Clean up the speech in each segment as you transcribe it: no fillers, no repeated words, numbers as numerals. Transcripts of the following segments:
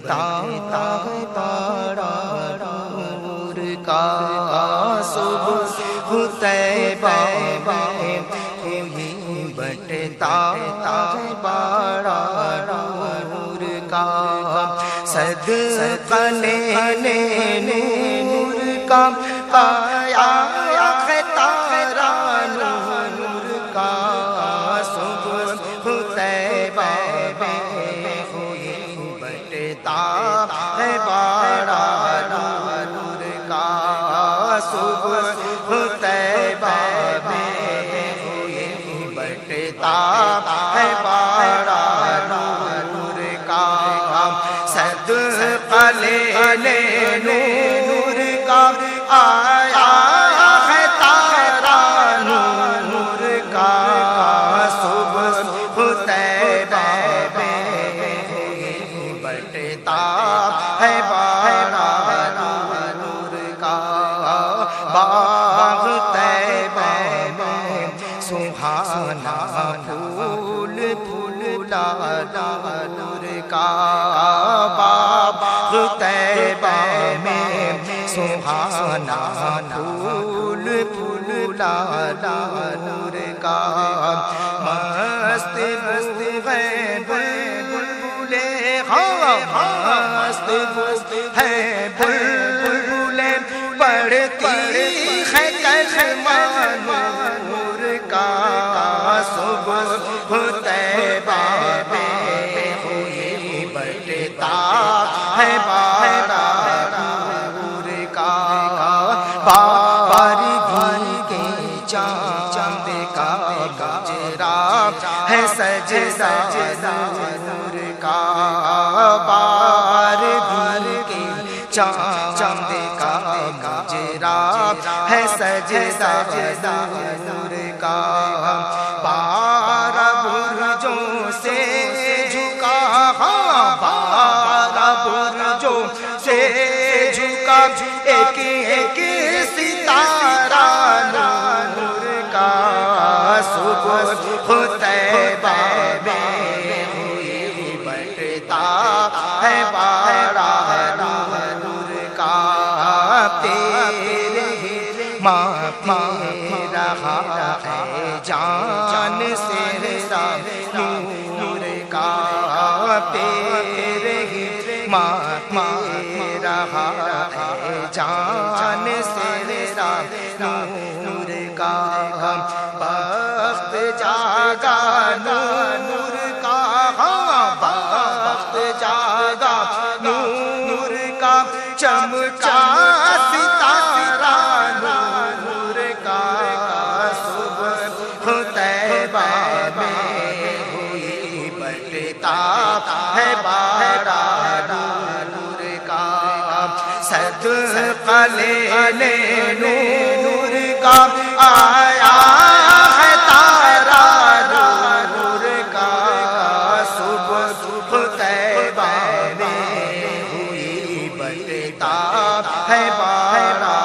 بڑھتا ہے بڑا نور کا صبح طیبہ میں وہی بڑھتا ہے بڑا نور کا صدقہ لینے نور کا آیا ہے تارا نور کا صبح طیبہ میں وہی بڑھتا ہے بڑا نور کا صبح طیبہ میں وہی بڑھتا ہے بڑا نور کا صدقہ لینے نور کا آیا ہے تارا نور کا صبح طیبہ میں وہی بڑھتا ہے بڑا نور کا باغ طیبہ میں سبحانہ پھول پھولا نور کا باغ طیبہ میں سبحانہ پھول پھولا نور کا مست ہے بلبلے مست ہے بلبلے پڑھتی ہے کلمہ نور کا صبح طیبہ میں وہی بڑھتا ہے بڑا نور کا باری کے چاند کا گجرا ہے سجدہ نور کا بار کے چاند کا گجرا ہے سجدہ نور کا بارہ برجوں سے جھکا بارہ برجوں سے جھکا ایک ایک ستارہ نور کا صبح طیبہ میں وہی بڑھتا ہے بڑا نور کا تیرے ماں رہا ہے جان سے نور کا تیرے ماں رہا ہے جان سے نور کا بخت جاگا نور کا بخت جاگا نور کا چمچا ستارہ نور کا صبح طیبہ میں وہی بڑھتا ہے بڑا نور کا صدقہ لینے نور کا آیا ہے تارا نور کا صبح طیبہ میں وہی بڑھتا ہے بڑا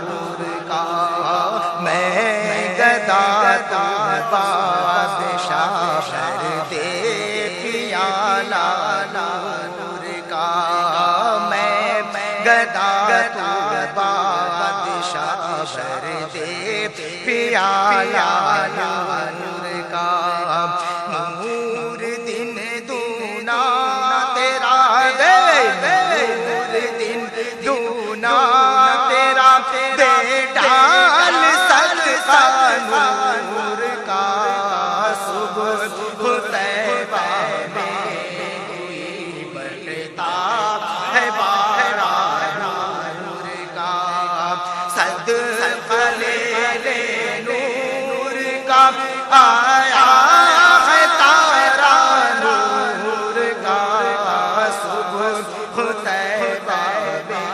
نور کا میں گدا تو بادشاہ دے پیالہ نور کا میں گدا تو بادشاہ دے پیالہ نور کا نور دن دونا تیرا دے نور دن دونا تیرا دے ڈال صدقہ نور کا صبح طیبہ میں وہی بڑھتا ہے بڑا نور کا صدقہ لینے نور کا آیا ہے تارا نور کا صبح طیبہ میں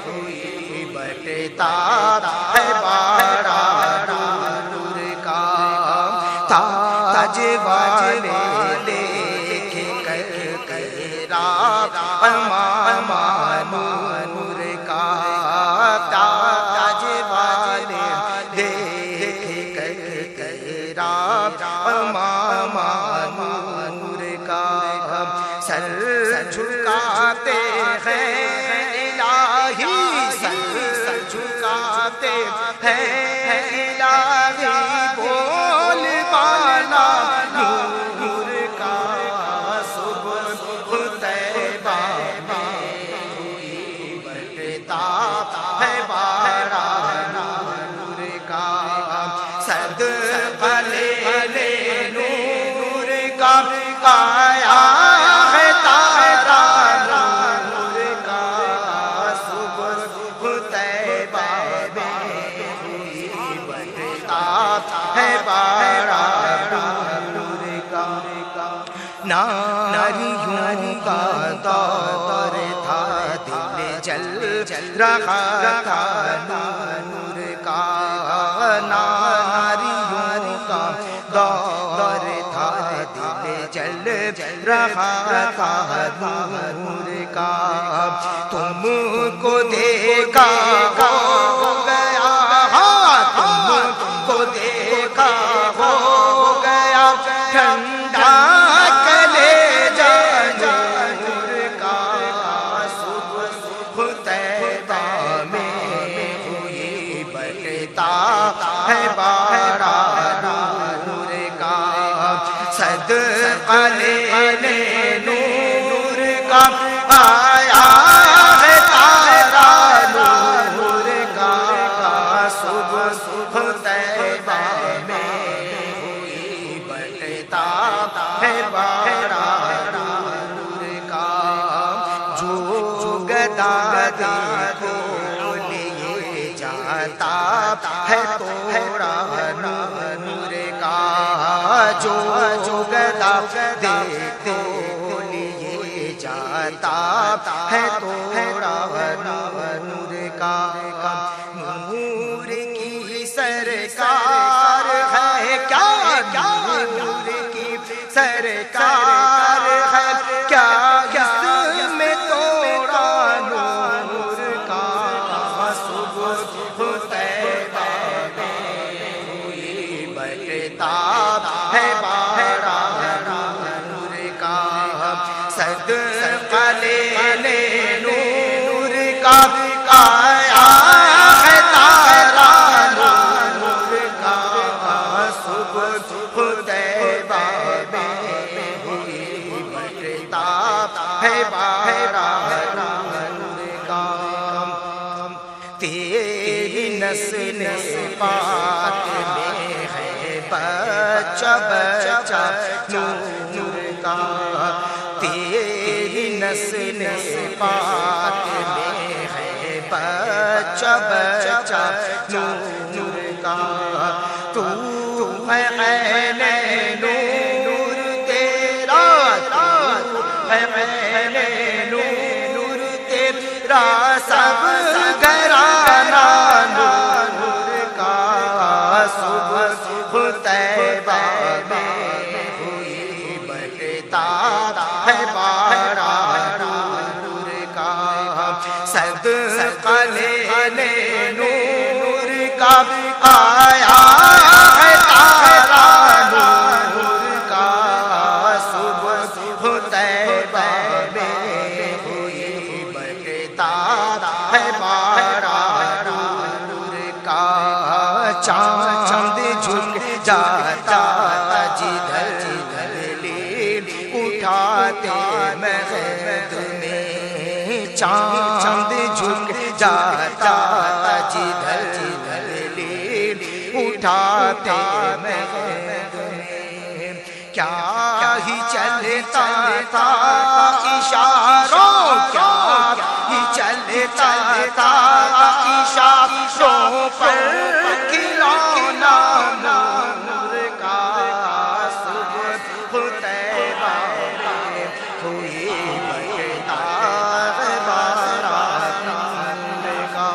وہی بڑھتا ہے بڑا نور کا تاج والے دیکھ کر امام نور کا تاج والے دیکھ کر امام نور کا سر جھکا ہیں الہی سر جھکاتے ہیں الہی بول بالا نور کا صبح طیبہ میں بٹتا ہے باران نور کا صدقہ لے نور کا آیا ہے تارا نور کا صبح طیبہ میں بٹتا ہے باران نور کا ناریوں کا دور تھا دل جل رہا تھا نور کا ناریوں کا دور تھا دل جل رہا تھا نور کا تم کو دیکھا ہو گیا تم کو دیکھا ہو گیا ٹھنڈا کلیجہ نور کا صبح طیبہ میں ہوئی بٹتا ہے باران نور کا صدقہ لے نور کا آیا ہے تارا نور کا صبح طیبہ میں ہوئی بٹتا ہے باران نور کا جو گدا دیکھو لیے جاتا ہے توڑا نور کا جو گدا دیکھو لیے جاتا ہے توڑا نور کا نور کی سرکار ہے کیا نور کی سرکار ہے کیا اس میں توڑا نور کا صبح طیبہ میں ہوئی بٹتا ہے باران نور کا صدقہ لے نور کا آیا ہے تارا نور کا صبح طیبہ میں ہوئی بٹتا ہے باران نور کا تیری نسل پاک میں ہے بچہ بچہ نور کا تیری نسل پاک میں ہے بچہ بچہ نور کا تو ہے عین نور تیرا ہے عین نور تیرا سب گھرانہ نور کا صبح طیبہ میں ہوئی بٹتا ہے باران نور کا صدقہ لے نور کا آیا ہے تارا نور کا صبح طیبہ میں ہوئی بٹتا ہے باران نور کا چاند جھک جاتا جدھر لے اٹھاتے مہد میں چاند جھک جاتا جدھر لے اٹھاتے مہد میں کیا ہی چلتا تھا اشاروں کیا ہی چلتا تھا اشاروں پر کھلونا نور کا صبح طیبہ میں ہوئی بٹتا ہے باران نور کا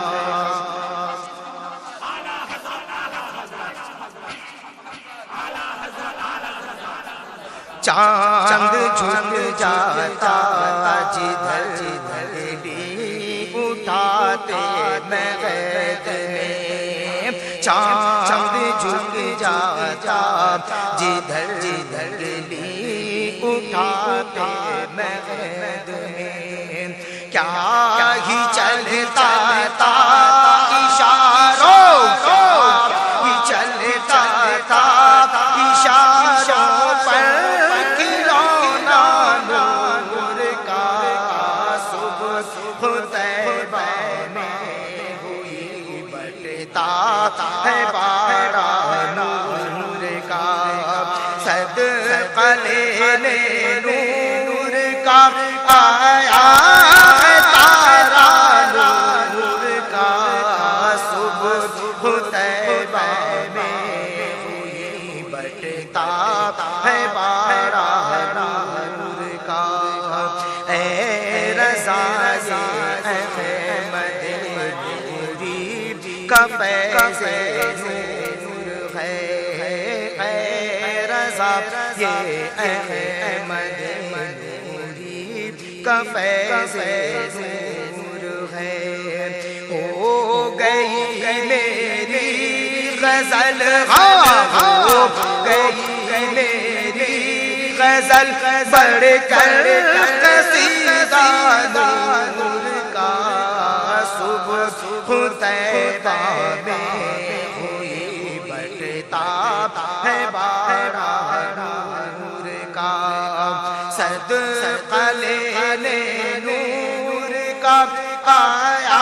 چاند جھک جاتا جدھر لی اٹھاتے مہد میں چاند جھک جاتا جدھر لی اٹھاتے مہد میں کیا ہی چلتا تھا اشاروں ہی چلتا تھا اشاروں پر کھلونا نور کا صبح طیبہ میں ہوئی بٹتا ہے بارہ نور کا صدقہ لینے نور کا آیا ہے تارا نور کا صبح طیبہ میں ہوئی بٹتا ہے بارہ نور کا اے رضا احمد نوری کا فیض نور ہے اے رضا یہ احمد نوری کا فیض نور ہے ہو گئی میری غزل ہو گئی میری غزل بڑھ کر قصیدہ نور کا صبح طیبہ میں ہوئی بٹتا ہے بارہ نور کا صدقہ لینے نور کا آیا